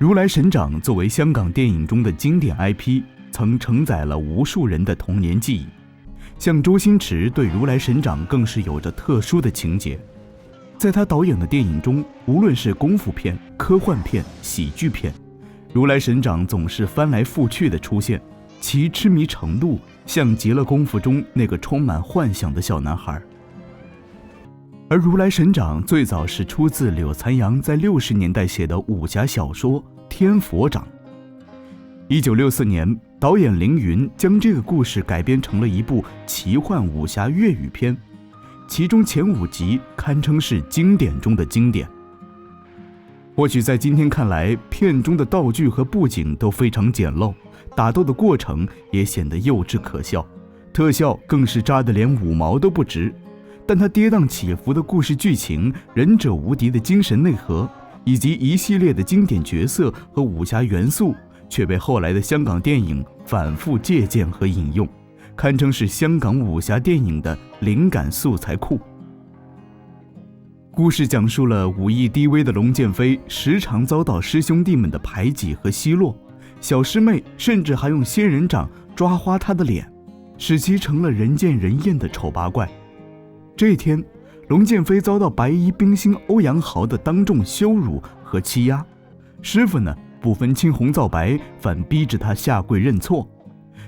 如来神掌作为香港电影中的经典 IP， 曾承载了无数人的童年记忆。像周星驰对如来神掌更是有着特殊的情结。在他导演的电影中，无论是功夫片、科幻片、喜剧片，如来神掌总是翻来覆去的出现，其痴迷程度像极了功夫中那个充满幻想的小男孩。而如来神掌最早是出自柳残阳在60年代写的武侠小说《天佛掌》。1964年，导演凌云将这个故事改编成了一部奇幻武侠粤语片，其中前5集堪称是经典中的经典。或许在今天看来，片中的道具和布景都非常简陋，打斗的过程也显得幼稚可笑，特效更是渣得连5毛都不值。但它跌宕起伏的故事剧情、忍者无敌的精神内核，以及一系列的经典角色和武侠元素，却被后来的香港电影反复借鉴和引用，堪称是香港武侠电影的灵感素材库。故事讲述了武艺低微的龙剑飞时常遭到师兄弟们的排挤和奚落，小师妹甚至还用仙人掌抓花他的脸，使其成了人见人厌的丑八怪。这天，龙剑飞遭到白衣冰星欧阳豪的当众羞辱和欺压，师傅呢不分青红皂白，反逼着他下跪认错。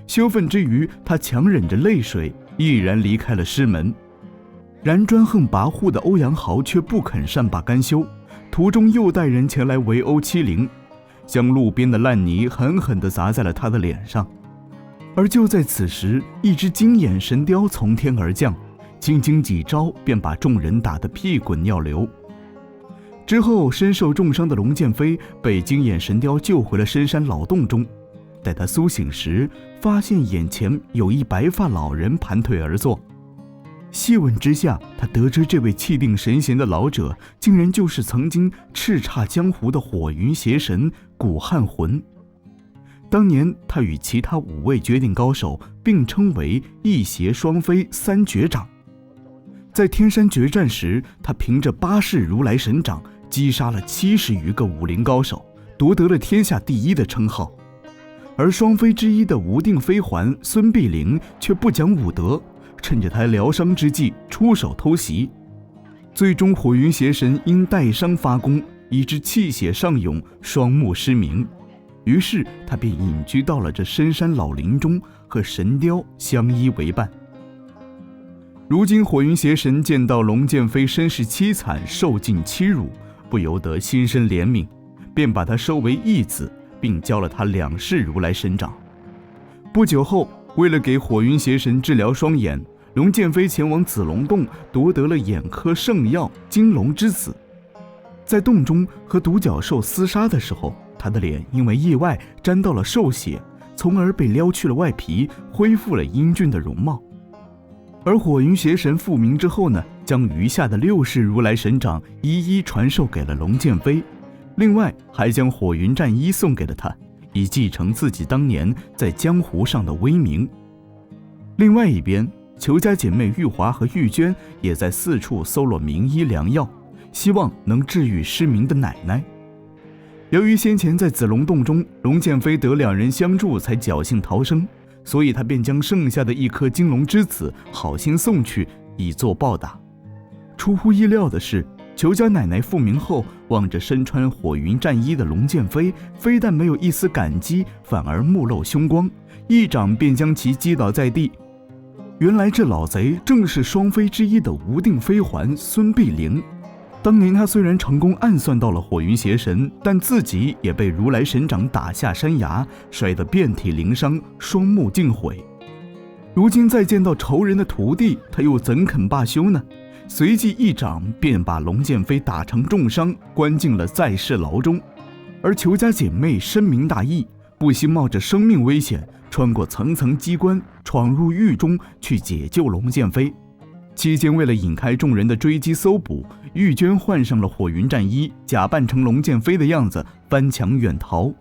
羞愤之余，他强忍着泪水，毅然离开了师门。然专横跋扈的欧阳豪却不肯善罢甘休，途中又带人前来围殴欺凌，将路边的烂泥狠狠地砸在了他的脸上。而就在此时，一只金眼神雕从天而降，轻轻几招便把众人打得屁滚尿流。之后身受重伤的龙剑飞被金眼神雕救回了深山老洞中，待他苏醒时，发现眼前有一白发老人盘腿而坐。细问之下，他得知这位气定神闲的老者竟然就是曾经叱咤江湖的火云邪神古汉魂。当年他与其他5位绝顶高手并称为一邪双飞3绝掌。在天山决战时，他凭着8式如来神掌击杀了70余个武林高手，夺得了天下第1的称号。而双飞之一的无定飞环孙碧玲却不讲武德，趁着他疗伤之际出手偷袭。最终火云邪神因带伤发功，以致气血上涌，双目失明。于是他便隐居到了这深山老林中，和神雕相依为伴。如今火云邪神见到龙剑飞身世凄惨，受尽欺辱，不由得心生怜悯，便把他收为义子，并教了他2式如来神掌。不久后，为了给火云邪神治疗双眼，龙剑飞前往紫龙洞，夺得了眼科圣药金龙之子。在洞中和独角兽厮杀的时候，他的脸因为意外沾到了兽血，从而被撩去了外皮，恢复了英俊的容貌。而火云邪神复明之后呢，将余下的6式如来神掌一一传授给了龙剑飞，另外还将火云战衣送给了他，以继承自己当年在江湖上的威名。另外一边，裘家姐妹玉华和玉娟也在四处搜罗名医良药，希望能治愈失明的奶奶。由于先前在紫龙洞中，龙剑飞得2人相助才侥幸逃生，所以他便将剩下的1颗金龙之子好心送去，以作报答。出乎意料的是，裘家奶奶复明后，望着身穿火云战衣的龙剑飞，非但没有一丝感激，反而目露凶光，一掌便将其击倒在地。原来这老贼正是双飞之一的无定飞环孙碧玲。当年他虽然成功暗算到了火云邪神，但自己也被如来神掌打下山崖，摔得遍体鳞伤，双目尽毁。如今再见到仇人的徒弟，他又怎肯罢休呢？随即一掌便把龙剑飞打成重伤，关进了在世牢中。而裘家姐妹深明大义，不惜冒着生命危险，穿过层层机关，闯入狱中去解救龙剑飞。期间为了引开众人的追击搜捕，玉娟换上了火云战衣，假扮成龙剑飞的样子翻墙远逃。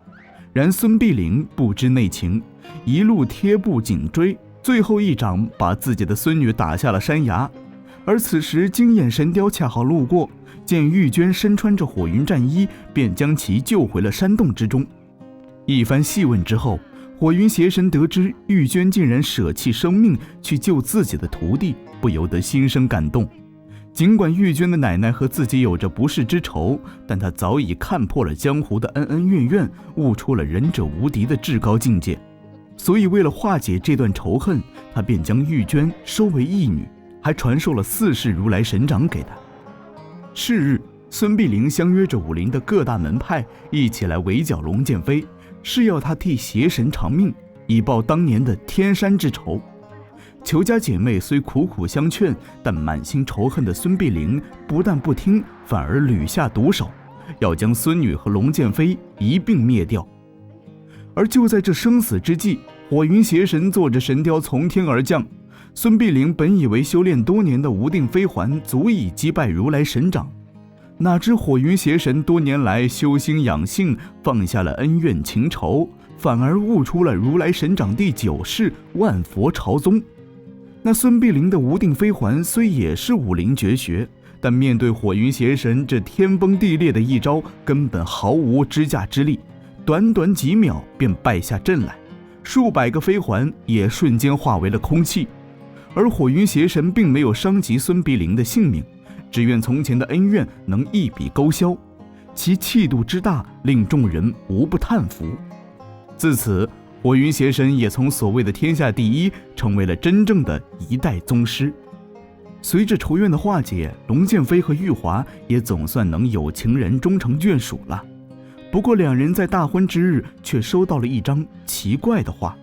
然孙碧玲不知内情，一路贴步紧追，最后一掌把自己的孙女打下了山崖。而此时金眼神雕恰好路过，见玉娟身穿着火云战衣，便将其救回了山洞之中。一番细问之后，火云邪神得知玉娟竟然舍弃生命去救自己的徒弟，不由得心生感动。尽管玉娟的奶奶和自己有着不世之仇，但她早已看破了江湖的恩恩怨怨，悟出了仁者无敌的至高境界。所以为了化解这段仇恨，他便将玉娟收为义女，还传授了4世如来神掌给她。是日，孙碧玲相约着武林的各大门派一起来围剿龙剑飞，是要他替邪神偿命，以报当年的天山之仇。裘家姐妹虽苦苦相劝，但满心仇恨的孙碧玲不但不听，反而屡下毒手，要将孙女和龙剑飞一并灭掉。而就在这生死之际，火云邪神坐着神雕从天而降。孙碧玲本以为修炼多年的无定飞环足以击败如来神掌，哪知火云邪神多年来修心养性，放下了恩怨情仇，反而悟出了如来神掌第9式万佛朝宗。那孙碧玲的无定飞环虽也是武林绝学，但面对火云邪神这天崩地裂的一招，根本毫无支架之力，短短几秒便败下阵来，数百个飞环也瞬间化为了空气。而火云邪神并没有伤及孙碧玲的性命，只愿从前的恩怨能一笔勾销，其气度之大，令众人无不叹服。自此，火云邪神也从所谓的天下第一，成为了真正的一代宗师。随着仇怨的化解，龙剑飞和玉华也总算能有情人终成眷属了。不过两人在大婚之日却收到了一张奇怪的画，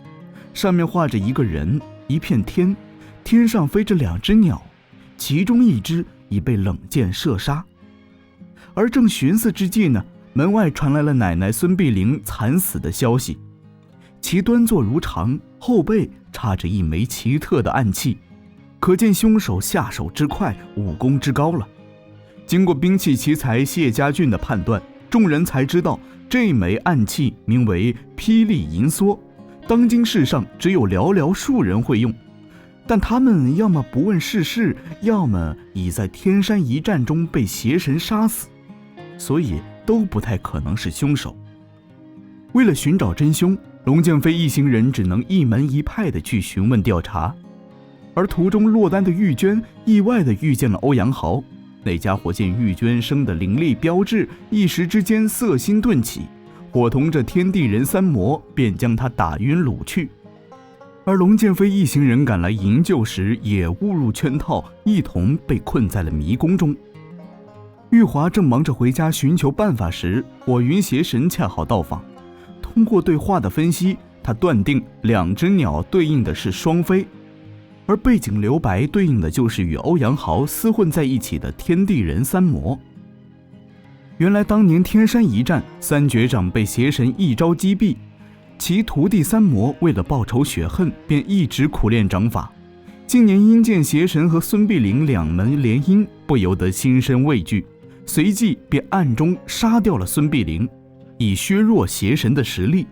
上面画着一个人，一片天，天上飞着2只鸟，其中一只已被冷箭射杀。而正寻思之际呢，门外传来了奶奶孙碧玲惨死的消息。其端坐如常，后背插着一枚奇特的暗器，可见凶手下手之快，武功之高了。经过兵器奇才谢家俊的判断，众人才知道这枚暗器名为霹雳银梭，当今世上只有寥寥数人会用，但他们要么不问世事，要么已在天山一战中被邪神杀死，所以都不太可能是凶手。为了寻找真凶，龙剑飞一行人只能一门一派地去询问调查。而途中落单的玉娟意外地遇见了欧阳豪，那家伙见玉娟生的凌厉标致，一时之间色心顿起，伙同着天地人3魔便将他打晕掳去。而龙剑飞一行人赶来营救时，也误入圈套，一同被困在了迷宫中。玉华正忙着回家寻求办法时，火云邪神恰好到访。通过对话的分析，他断定2只鸟对应的是双飞，而背景留白对应的就是与欧阳豪厮混在一起的天地人3魔。原来当年天山一战，3绝掌被邪神一招击毙，其徒弟3魔为了报仇雪恨，便一直苦练掌法。近年因见邪神和孙碧玲2门联姻，不由得心生畏惧，随即便暗中杀掉了孙碧玲，以削弱邪神的实力。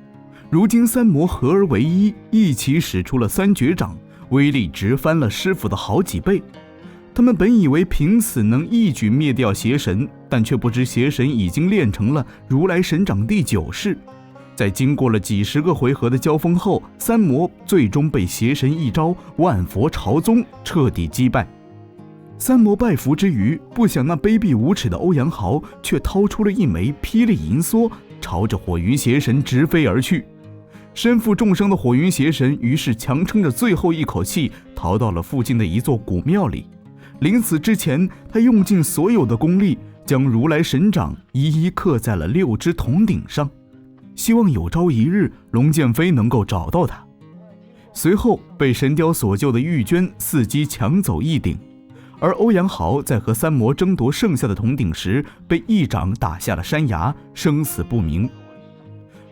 如今3魔合而为一，一起使出了3绝掌，威力直翻了师傅的好几倍。他们本以为凭此能一举灭掉邪神，但却不知邪神已经练成了如来神掌第9式。在经过了几十个回合的交锋后，3魔最终被邪神一招万佛朝宗彻底击败。3魔拜服之余，不想那卑鄙无耻的欧阳豪却掏出了一枚霹雳银梭，朝着火云邪神直飞而去。身负重伤的火云邪神于是强撑着最后一口气，逃到了附近的一座古庙里。临死之前，他用尽所有的功力，将如来神掌一一刻在了6只铜鼎上，希望有朝一日龙剑飞能够找到他。随后被神雕所救的玉娟伺机抢走一鼎，而欧阳豪在和3魔争夺剩下的铜鼎时，被一掌打下了山崖，生死不明。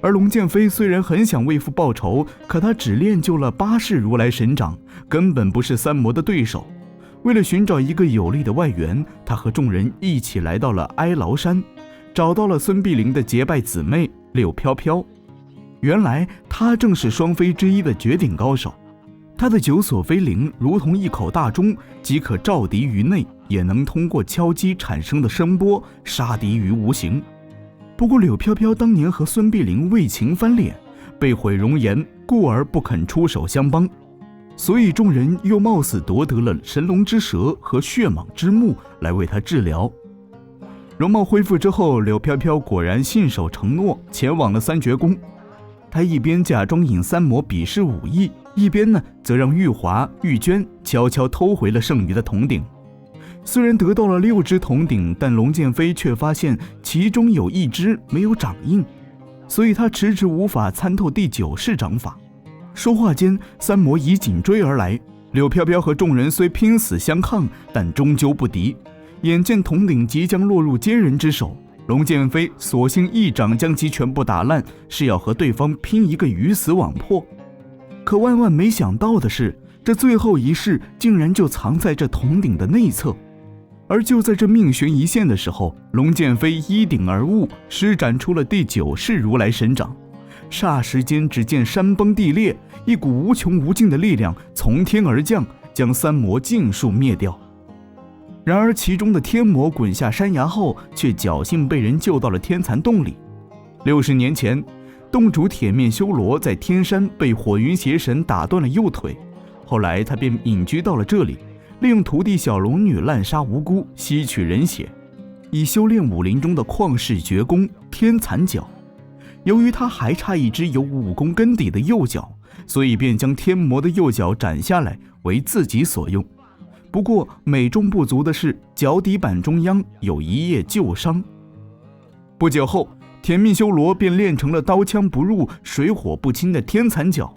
而龙剑飞虽然很想为父报仇，可他只练就了8式如来神掌，根本不是3魔的对手。为了寻找一个有力的外援，他和众人一起来到了哀牢山，找到了孙碧玲的结拜姊妹柳飘飘。原来她正是双飞之一的绝顶高手，她的9所飞灵如同一口大钟，即可照敌于内，也能通过敲击产生的声波杀敌于无形。不过柳飘飘当年和孙碧玲为情翻脸，被毁容颜，故而不肯出手相帮，所以众人又貌似夺得了神龙之舌和血蟒之木来为他治疗。容貌恢复之后，柳飘飘果然信守承诺，前往了三绝宫。他一边假装引三魔比试武艺，一边则让玉华、玉娟悄悄偷回了剩余的铜鼎。虽然得到了6只铜鼎，但龙剑飞却发现其中有1只没有掌印，所以他迟迟无法参透第9式掌法。说话间，三魔已紧追而来，柳飘飘和众人虽拼死相抗，但终究不敌。眼见铜鼎即将落入奸人之手，龙剑飞索性一掌将其全部打烂，是要和对方拼一个鱼死网破。可万万没想到的是，这最后一式竟然就藏在这铜鼎的内侧。而就在这命悬一线的时候，龙剑飞依鼎而悟，施展出了第9式如来神掌。霎时间，只见山崩地裂，一股无穷无尽的力量从天而降，将三魔尽数灭掉。然而其中的天魔滚下山崖后，却侥幸被人救到了天蚕洞里。60年前，洞主铁面修罗在天山被火云邪神打断了右腿，后来他便隐居到了这里，利用徒弟小龙女滥杀无辜，吸取人血，以修炼武林中的旷世绝功天蚕脚。由于他还差一只有武功根底的右脚，所以便将天魔的右脚斩下来为自己所用。不过美中不足的是，脚底板中央有一叶旧伤。不久后，铁面修罗便练成了刀枪不入、水火不侵的天蚕脚。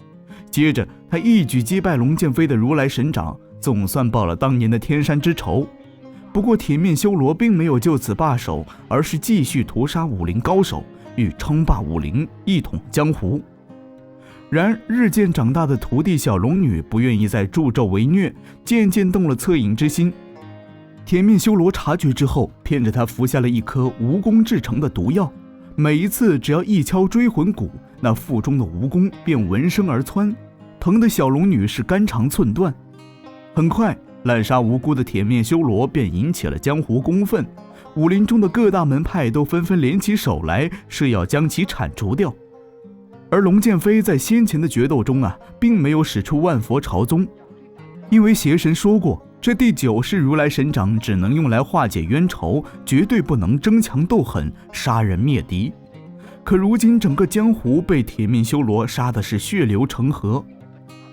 接着他一举击败龙剑飞的如来神掌，总算报了当年的天山之仇。不过铁面修罗并没有就此罢手，而是继续屠杀武林高手，欲称霸武林，一统江湖。然日渐长大的徒弟小龙女不愿意再助纣为虐，渐渐动了恻隐之心。铁面修罗察觉之后，骗着他服下了一颗蜈蚣制成的毒药，每一次只要一敲追魂骨，那腹中的蜈蚣便闻声而窜，疼得小龙女是肝肠寸断。很快，滥杀无辜的铁面修罗便引起了江湖公愤，武林中的各大门派都纷纷联起手来，是要将其铲除掉。而龙剑飞在先前的决斗中并没有使出万佛朝宗，因为邪神说过，这第9式如来神掌只能用来化解冤仇，绝对不能争强斗狠，杀人灭敌。可如今整个江湖被铁面修罗杀的是血流成河，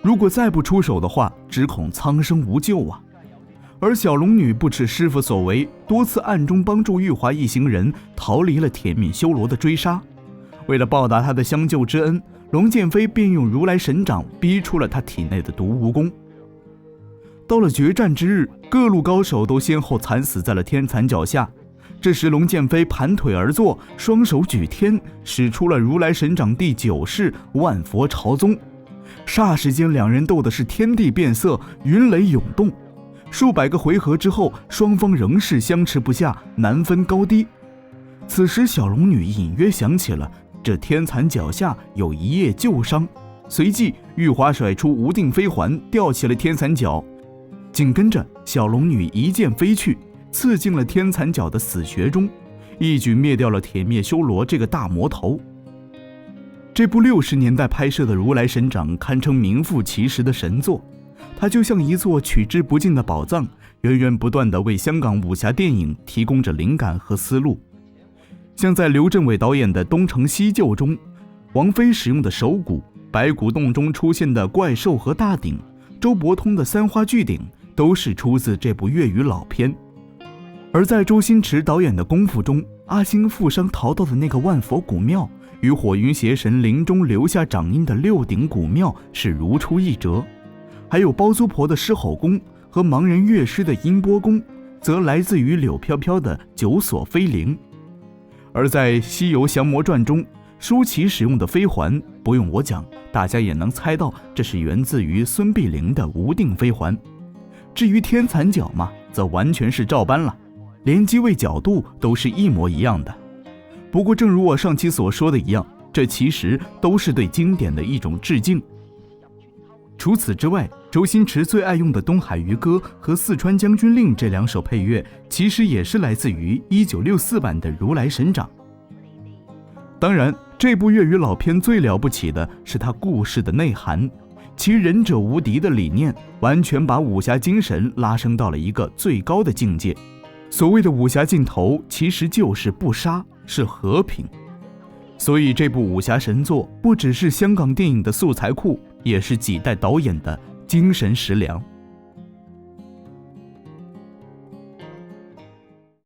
如果再不出手的话，只恐苍生无救啊！而小龙女不耻师父所为，多次暗中帮助玉华一行人逃离了铁面修罗的追杀。为了报答他的相救之恩，龙剑飞便用如来神掌逼出了他体内的毒蜈蚣。到了决战之日，各路高手都先后惨死在了天蚕脚下。这时龙剑飞盘腿而坐，双手举天，使出了如来神掌第9式万佛朝宗。霎时间，两人斗的是天地变色，云雷涌动。数百个回合之后，双方仍是相持不下，难分高低。此时小龙女隐约想起了这天蚕脚下有一叶旧伤，随即玉华甩出无定飞环，吊起了天蚕脚。紧跟着小龙女一剑飞去，刺进了天蚕脚的死穴中，一举灭掉了铁面修罗这个大魔头。这部60年代拍摄的如来神掌堪称名副其实的神作，它就像一座取之不尽的宝藏，源源不断地为香港武侠电影提供着灵感和思路。像在刘镇伟导演的《东成西就》中，王菲使用的手鼓，白骨洞中出现的怪兽和大鼎，周伯通的三花巨鼎，都是出自这部粤语老片。而在周星驰导演的《功夫》中，阿星负伤逃到的那个万佛古庙，与火云邪神临终留下掌印的6鼎古庙是如出一辙。还有包租婆的狮吼功和盲人乐师的音波功，则来自于柳飘飘的9所飞灵。而在《西游降魔传》中，舒淇使用的飞环，不用我讲，大家也能猜到这是源自于孙碧玲的无定飞环。至于天蚕脚嘛，则完全是照搬了，连机位角度都是一模一样的。不过正如我上期所说的一样，这其实都是对经典的一种致敬。除此之外，周星驰最爱用的《东海渔歌》和《四川将军令》这2首配乐，其实也是来自于1964版的《如来神掌》。当然，这部粤语老片最了不起的是它故事的内涵，其仁者无敌的理念，完全把武侠精神拉升到了一个最高的境界。所谓的武侠尽头，其实就是不杀，是和平。所以这部武侠神作不只是香港电影的素材库，也是几代导演的精神食粮。